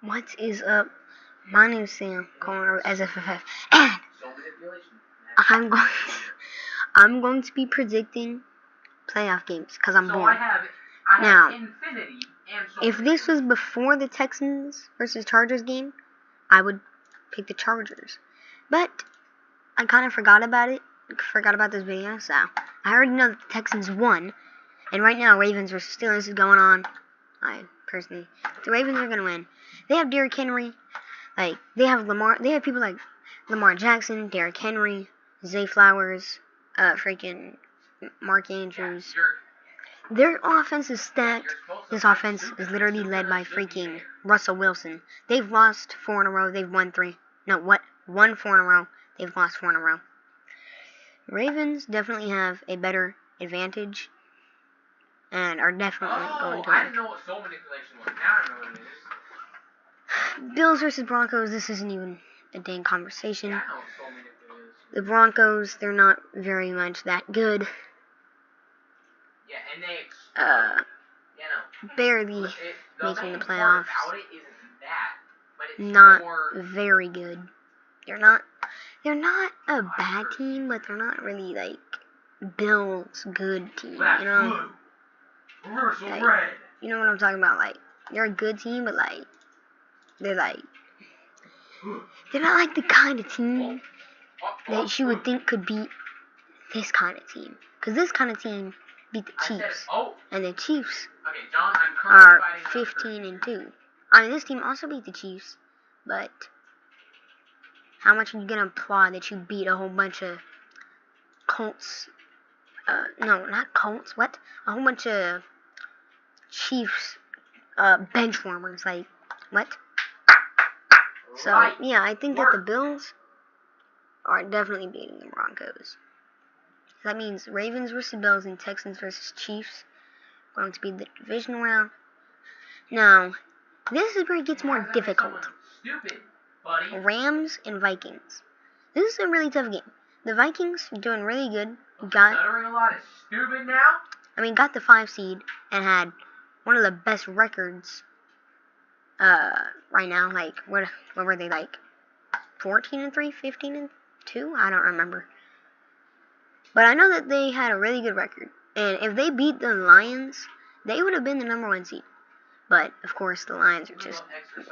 What is up? My name's Sam, calling over SFFF, and I'm going to be predicting playoff games because I'm bored. Now, if this was before the Texans versus Chargers game, I would pick the Chargers, but I kind of forgot about this video, so I already know that the Texans won, and right now Ravens versus Steelers is going on. The Ravens are gonna win. They have Derrick Henry, they have people like Lamar Jackson, Derrick Henry, Zay Flowers, freaking Mark Andrews. Their offense is stacked. This offense is literally led by freaking Russell Wilson. They've lost 4 in a row. They've won 3. No, what? Won 4 in a row. They've lost 4 in a row. Ravens definitely have a better advantage and are definitely going to win. I didn't know what soul manipulation was. Now I know what it is. Bills versus Broncos. This isn't even a dang conversation. Yeah, I know what soul manipulation is. The Broncos, they're not very much that good. Yeah, and they barely making the playoffs. It's not more very good. They're not a bad team, but they're not really like Bills good team, you know? red. You know what I'm talking about? Like, they're a good team, but like they're not like the kind of team that you would think could beat this kind of team. Because this kind of team beat the Chiefs. And the Chiefs are 15-2. I mean, this team also beat the Chiefs, but how much are you gonna applaud that you beat a whole bunch of Colts? No, not Colts. What? A whole bunch of Chiefs bench warmers. Like, what? So yeah, I think that the Bills are definitely beating the Broncos. That means Ravens versus Bills and Texans versus Chiefs going to be the divisional round. Now, this is where it gets more difficult. Rams and Vikings. This is a really tough game. The Vikings are doing really good. Got the 5 seed and had one of the best records right now. Like, what were they, like 14-3, 15-2? I don't remember. But I know that they had a really good record. And if they beat the Lions, they would have been the number 1 seed. But, of course, the Lions are just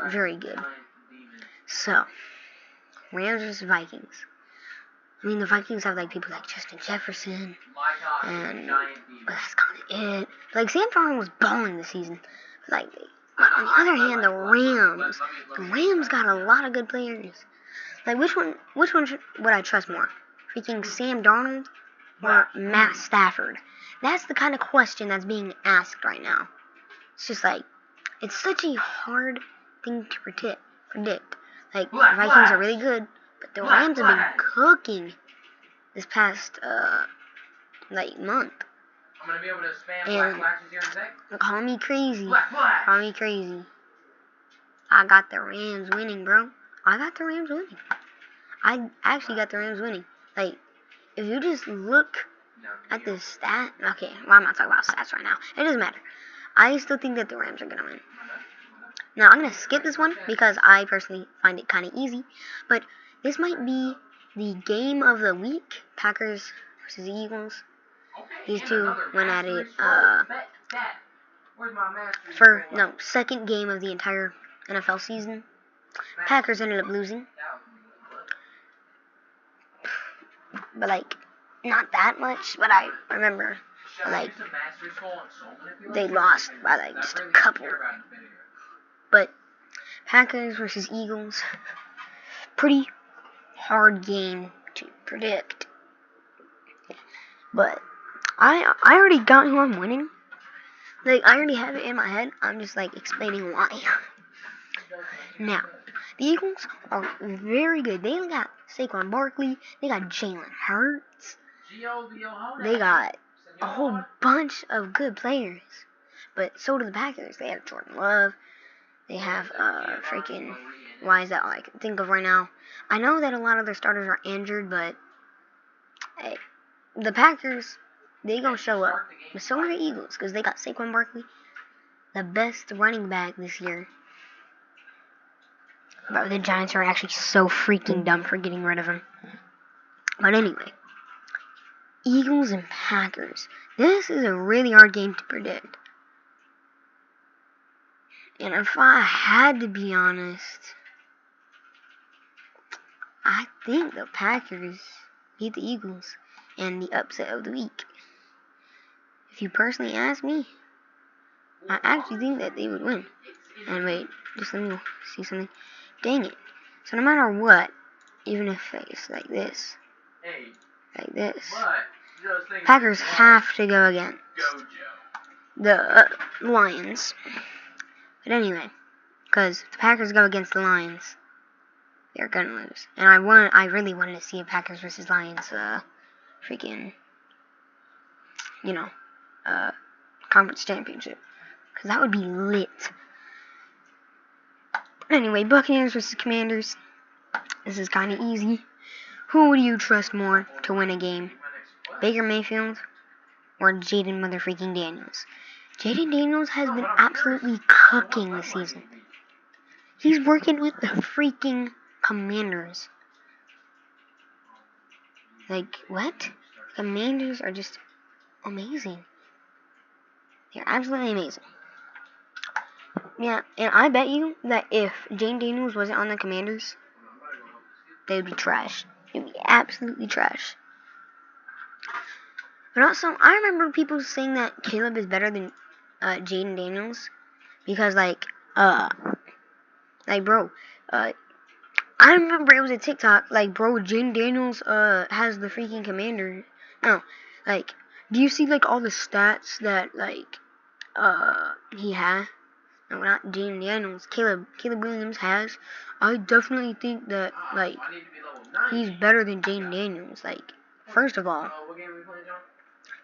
very good. So, Rams versus Vikings. I mean, the Vikings have, like, people like Justin Jefferson. But that's kind of it. Like, Sam Darnold was balling this season. But on the other hand, the Rams got a lot of good players. Like, which one would I trust more? Freaking Sam Darnold or Matt Stafford? That's the kind of question that's being asked right now. It's just like, it's such a hard thing to predict. Like, the Vikings are really good, but the Rams have been cooking this past, month. I'm gonna be able to spam black here in a sec. Call me crazy. Black. Call me crazy. I got the Rams winning, bro. I got the Rams winning. I actually got the Rams winning. Like, if you just look at the stat... Okay, well, I'm not talking about stats right now. It doesn't matter. I still think that the Rams are going to win. Now, I'm going to skip this one because I personally find it kind of easy. But this might be the game of the week. Packers versus Eagles. These two went at it second game of the entire NFL season. Packers ended up losing. But, like, not that much. But I remember, like, they lost by, like, just a couple. But Packers versus Eagles, pretty hard game to predict. But I already got who I'm winning. Like, I already have it in my head. I'm just, like, explaining why. Now, the Eagles are very good. They got Saquon Barkley. They got Jalen Hurts. They got a whole bunch of good players. But so do the Packers. They have Jordan Love. They have why is that all I can think of right now? I know that a lot of their starters are injured, but hey, the Packers, they gonna show up. But so are the Eagles, because they got Saquon Barkley, the best running back this year. Bro, the Giants are actually so freaking dumb for getting rid of him. But anyway, Eagles and Packers. This is a really hard game to predict. And if I had to be honest, I think the Packers beat the Eagles in the upset of the week. If you personally ask me, I actually think that they would win. And wait, just let me see something. Dang it. So no matter what, even if it's like this, Packers have to go against the Lions. But anyway, because if the Packers go against the Lions, they're gonna lose. And I really wanted to see a Packers versus Lions, freaking, conference championship, because that would be lit. Anyway, Buccaneers versus Commanders. This is kind of easy. Who would you trust more to win a game? Baker Mayfield or Jaden motherfreaking Daniels? Jaden Daniels has been absolutely cooking this season. He's working with the freaking Commanders. Like, what? Commanders are just amazing. They're absolutely amazing. Yeah, and I bet you that if Jaden Daniels wasn't on the Commanders, they would be trash. They would be absolutely trash. But also, I remember people saying that Caleb is better than Jaden Daniels because, bro, I remember it was a TikTok, bro, Jaden Daniels has the freaking Commander. No, do you see all the stats that he has? No, not Jaden Daniels. Caleb Williams has. I definitely think that he's better than Jaden Daniels. First of all,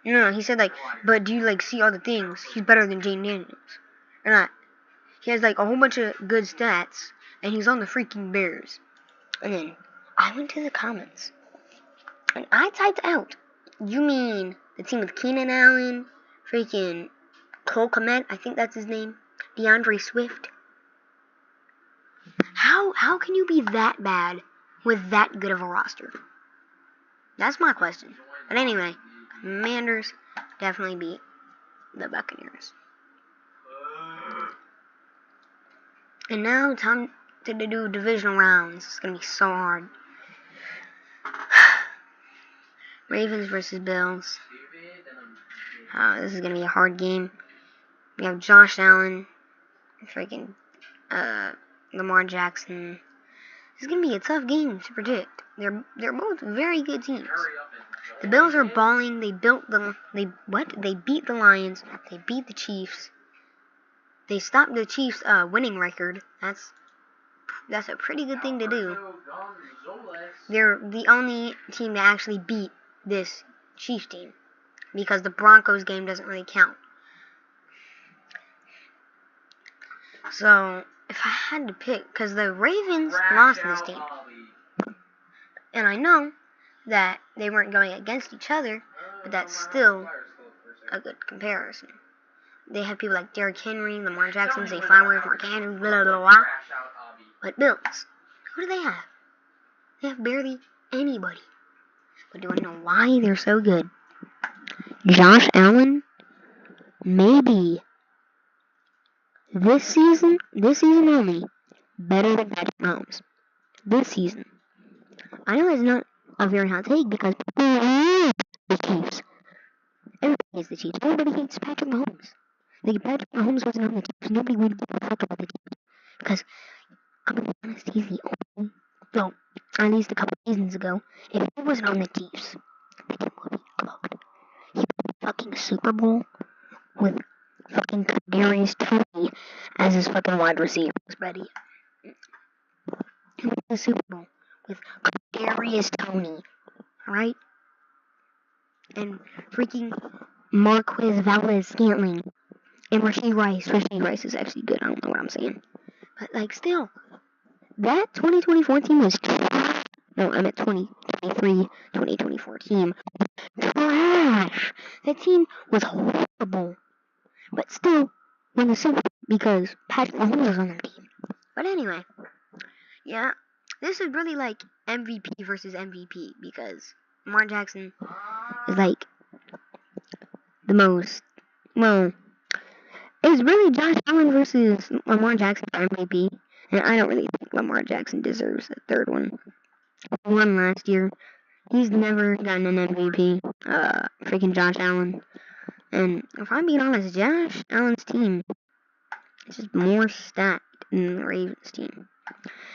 no, he said but do you see all the things? He's better than Jaden Daniels, or not? He has a whole bunch of good stats, and he's on the freaking Bears. And then I went to the comments, and I typed out, you mean the team with Keenan Allen, freaking Cole Kmet, I think that's his name, DeAndre Swift? How can you be that bad with that good of a roster? That's my question. But anyway, Commanders definitely beat the Buccaneers. And now time to do divisional rounds. It's gonna be so hard. Ravens versus Bills. This is gonna be a hard game. We have Josh Allen, freaking Lamar Jackson. This is gonna be a tough game to predict. They're both very good teams. The Bills are balling. They beat the Lions. They beat the Chiefs. They stopped the Chiefs' winning record. That's a pretty good thing to do. They're the only team that actually beat this Chiefs team, because the Broncos game doesn't really count. So, if I had to pick, because the Ravens lost this game, and I know that they weren't going against each other, but that's still a good comparison. They have people like Derrick Henry, Lamar Jackson, Zay Flowers, Mark Andrews, blah, blah, blah. But Bills, who do they have? They have barely anybody. But do I know why they're so good? Josh Allen, maybe this season only, better than Patrick Mahomes. This season. I know it's not a very hot take because people hate the Chiefs. Everybody hates the Chiefs. Everybody hates Patrick Mahomes. If Patrick Mahomes wasn't on the Chiefs, nobody would give a fuck about the Chiefs. Because, I'm going to be honest, he's the only, well, at least a couple seasons ago, if he wasn't on the Chiefs, the game would be cooked. He would be fucking Super Bowl with fucking Kadarius Toney as his fucking wide receiver, buddy. He would be the Super Bowl with Kadarius Toney, alright? And freaking Marquez Valdes-Scantling. And Rashee Rice. Rashee Rice is actually good. I don't know what I'm saying. But, still. That 2024 team was trash. No, I meant 2023, 2024 team. Trash. That team was horrible. But still, won the Super Bowl because Patrick Mahomes was on their team. But anyway, Yeah, this is really like MVP versus MVP because Lamar Jackson is like the most. Well, it's really Josh Allen versus Lamar Jackson for MVP, and I don't really think Lamar Jackson deserves a third one. He won last year. He's never gotten an MVP. Freaking Josh Allen. And if I'm being honest, Josh Allen's team is just more stacked than the Ravens team.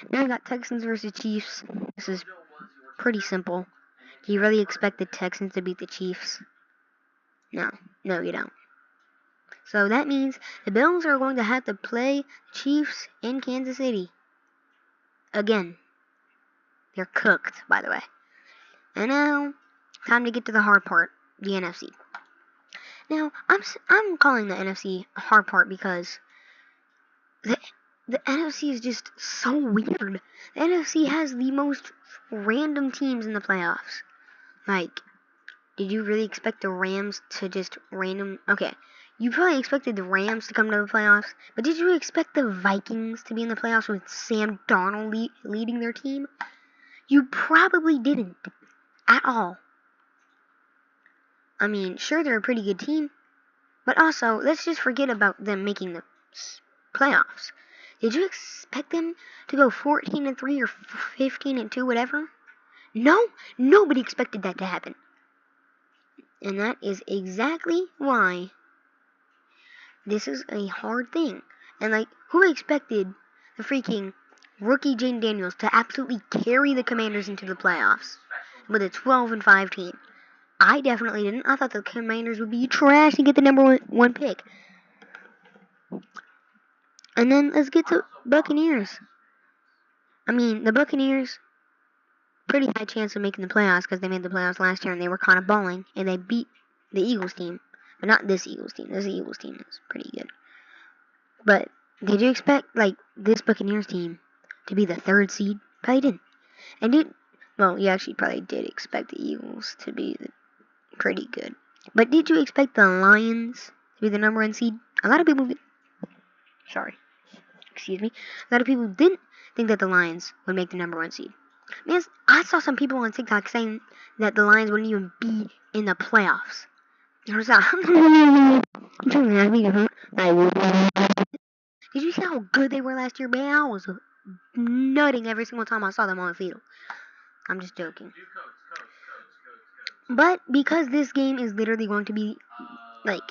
Now we got Texans versus Chiefs. This is pretty simple. Do you really expect the Texans to beat the Chiefs? No, you don't. So that means the Bills are going to have to play Chiefs in Kansas City. Again. They're cooked, by the way. And now, time to get to the hard part, the NFC. Now, I'm calling the NFC a hard part because the NFC is just so weird. The NFC has the most random teams in the playoffs. Like, did you really expect the Rams to just random... Okay, you probably expected the Rams to come to the playoffs, but did you expect the Vikings to be in the playoffs with Sam Darnold leading their team? You probably didn't. At all. I mean, sure, they're a pretty good team, but also, let's just forget about them making the playoffs. Did you expect them to go 14-3 or 15-2, whatever? No, nobody expected that to happen. And that is exactly why this is a hard thing. And like, who expected the freaking rookie Jane Daniels to absolutely carry the Commanders into the playoffs with a 12-5 team? I definitely didn't. I thought the Commanders would be trash and get the number one pick. And then let's get to Buccaneers. I mean, the Buccaneers, pretty high chance of making the playoffs because they made the playoffs last year and they were kind of balling and they beat the Eagles team. But not this Eagles team. This Eagles team is pretty good. But did you expect, like, this Buccaneers team to be the third seed? Probably didn't. And well, you actually probably did expect the Eagles to be pretty good. But did you expect the Lions to be the number one seed? A lot of people excuse me. A lot of people didn't think that the Lions would make the number one seed. Man, I saw some people on TikTok saying that the Lions wouldn't even be in the playoffs. I was like, did you see how good they were last year? Man, I was nutting every single time I saw them on the field. I'm just joking. But because this game is literally going to be, like,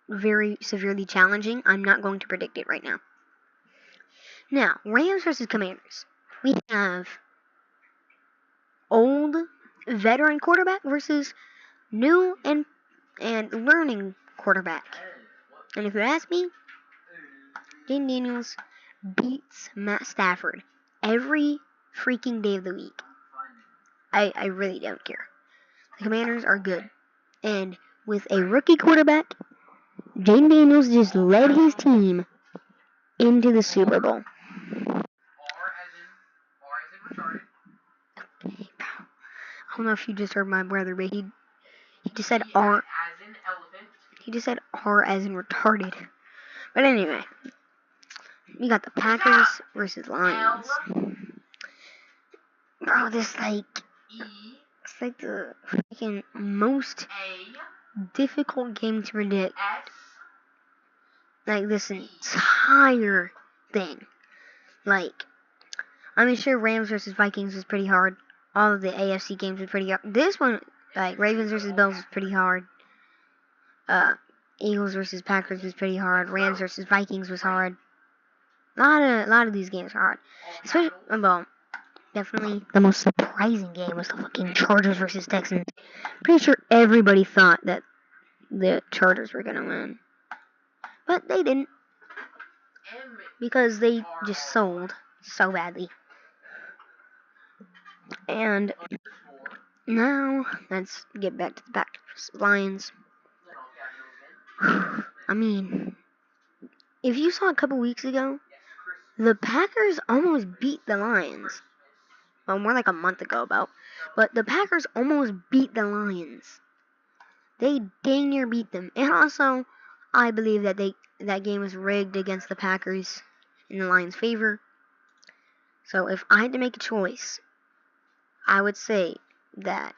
very severely challenging, I'm not going to predict it right now. Now, Rams versus Commanders. We have old veteran quarterback versus new and learning quarterback. And if you ask me, Jane Daniels beats Matt Stafford every freaking day of the week. I really don't care. The Commanders are good. And with a rookie quarterback, Jane Daniels just led his team into the Super Bowl. I don't know if you just heard my brother, but he just said R. He just said R as in retarded. But anyway, we got the Packers versus Lions. Bro, it's like the freaking most difficult game to predict. Like, this entire thing. Like, I mean, sure, Rams versus Vikings was pretty hard. All of the AFC games were pretty hard. This one, like, Ravens versus Bills was pretty hard. Eagles versus Packers was pretty hard. Rams versus Vikings was hard. A lot of these games are hard. Especially, well, definitely the most surprising game was the fucking Chargers versus Texans. Pretty sure everybody thought that the Chargers were gonna win. But they didn't. Because they just sold so badly. And now, let's get back to the Packers Lions. I mean, if you saw a couple weeks ago, the Packers almost beat the Lions. Well, more like a month ago about. But the Packers almost beat the Lions. They dang near beat them. And also, I believe that that game was rigged against the Packers in the Lions' favor. So if I had to make a choice, I would say that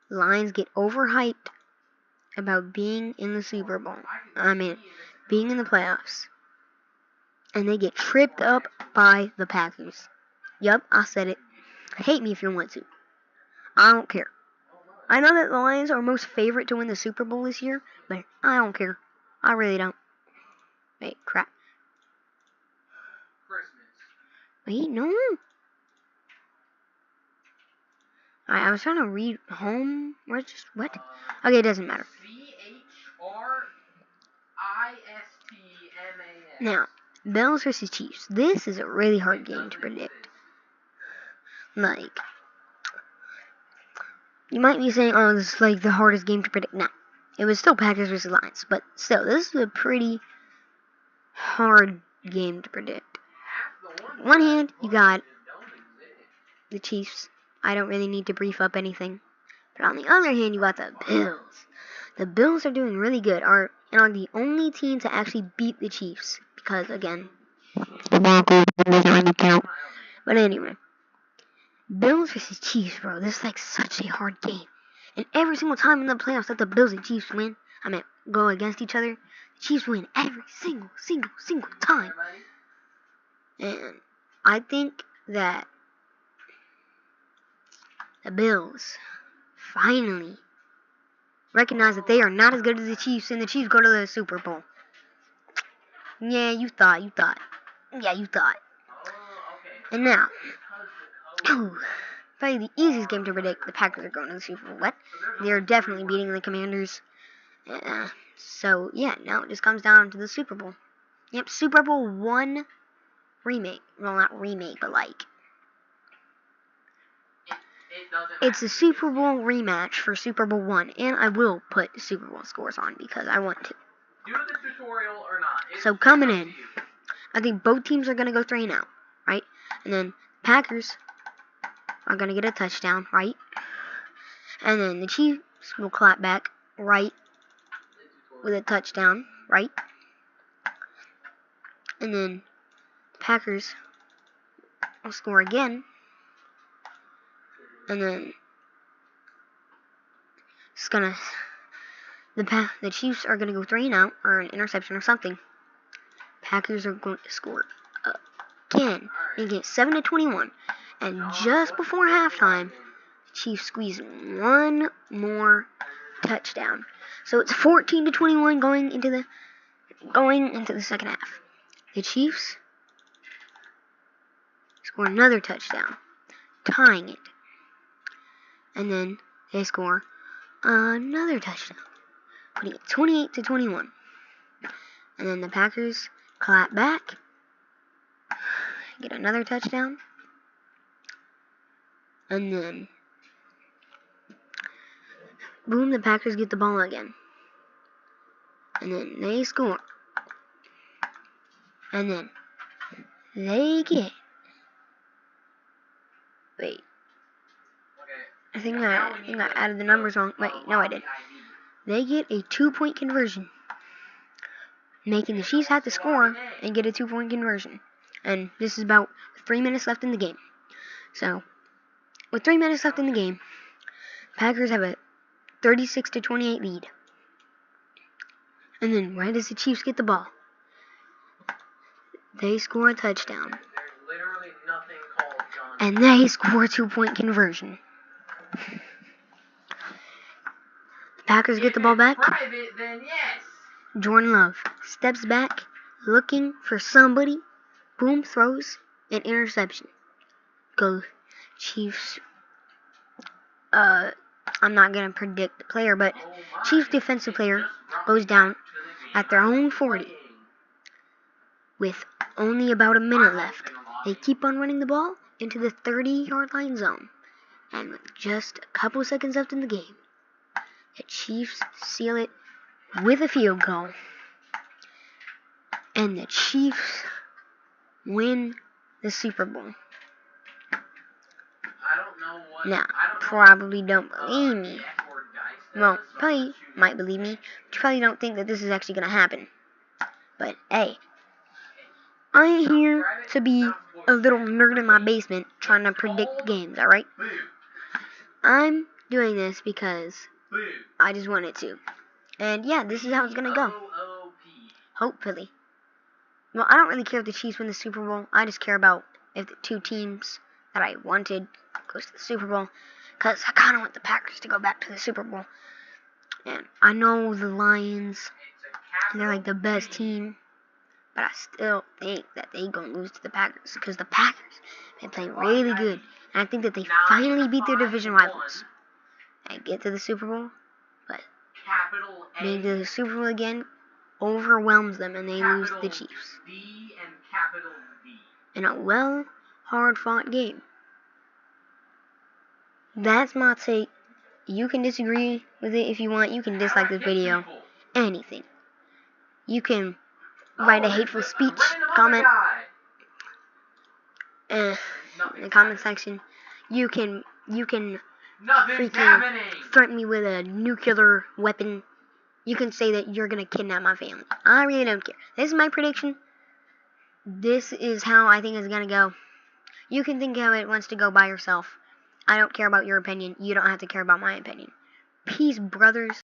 Lions get overhyped about being in the Super Bowl. I mean, being in the playoffs. And they get tripped up by the Packers. Yup, I said it. Hate me if you want to. I don't care. I know that the Lions are most favorite to win the Super Bowl this year, but I don't care. I really don't. Wait, crap. Wait, no. I was trying to read home. What? Okay, it doesn't matter. CHRISTMAS. Now, Bills versus Chiefs. This is a really hard game to predict. Like, you might be saying, oh, this is like the hardest game to predict. No, it was still Packers versus Lions, but still, this is a pretty hard game to predict. On one hand, you got the Chiefs. I don't really need to brief up anything. But on the other hand, you got the Bills. The Bills are doing really good, and are the only team to actually beat the Chiefs. Because, again, the Broncos doesn't really count. But anyway, Bills versus Chiefs, bro. This is like such a hard game. And every single time in the playoffs that the Bills and Chiefs win, go against each other, the Chiefs win every single time. And I think that the Bills finally recognize that they are not as good as the Chiefs, and the Chiefs go to the Super Bowl. Yeah, you thought. Yeah, you thought. And now, probably the easiest game to predict, the Packers are going to the Super Bowl. What? They're definitely beating the Commanders. So, yeah, now it just comes down to the Super Bowl. Yep, Super Bowl 1 remake. Well, not remake, but like, it's a Super Bowl rematch for Super Bowl 1, and I will put Super Bowl scores on because I want to. Do the tutorial or not. So coming in, I think both teams are going to go 3-and-out, right? And then Packers are going to get a touchdown, right? And then the Chiefs will clap back, right, with a touchdown, right? And then the Packers will score again. And then it's gonna the Chiefs are gonna go 3-and-out or an interception or something. Packers are going to score again and get 7-21. And just before halftime, the Chiefs squeeze one more touchdown. So it's 14-21 going into the second half. The Chiefs score another touchdown, tying it. And then they score another touchdown, putting it 28-21. And then the Packers clap back, get another touchdown, and then boom, the Packers get the ball again. And then they score. And then they get, wait, I think I added the numbers wrong. Wait, no, I did. They get a 2-point conversion, making the Chiefs have to score and get a 2-point conversion. And this is about 3 minutes left in the game. So, with 3 minutes left in the game, Packers have a 36-28 lead. And then right as the Chiefs get the ball, they score a touchdown. And they score a 2-point conversion. Packers get the ball back. Jordan Love steps back, looking for somebody. Boom, throws an interception. Go Chiefs. I'm not gonna predict the player, but Chiefs defensive player goes down at their own 40 with only about a minute left. They keep on running the ball into the 30-yard line zone. And with just a couple seconds left in the game, the Chiefs seal it with a field goal. And the Chiefs win the Super Bowl. Now, probably don't believe me. Well, probably might believe me, but you probably don't think that this is actually going to happen. But, hey, I ain't here to be a little nerd in my basement trying to predict games, alright? I'm doing this because I just wanted to. And yeah, this is how it's gonna go. Hopefully. Well, I don't really care if the Chiefs win the Super Bowl. I just care about if the two teams that I wanted goes to the Super Bowl. Because I kind of want the Packers to go back to the Super Bowl. And I know the Lions, they're like the best team. But I still think that they gonna lose to the Packers. Because the Packers, they play really good. And I think that they finally beat their division rivals. And get to the Super Bowl. But being to the Super Bowl again overwhelms them and they lose to the Chiefs. In a hard-fought game. That's my take. You can disagree with it if you want. You can dislike this video. Anything. You can write a hateful speech comment in the comment section. You can freaking threaten me with a nuclear weapon. You can say that you're gonna kidnap my family. I really don't care. This is my prediction. This is how I think it's gonna go. You can think how it wants to go by yourself. I don't care about your opinion. You don't have to care about my opinion. Peace, brothers.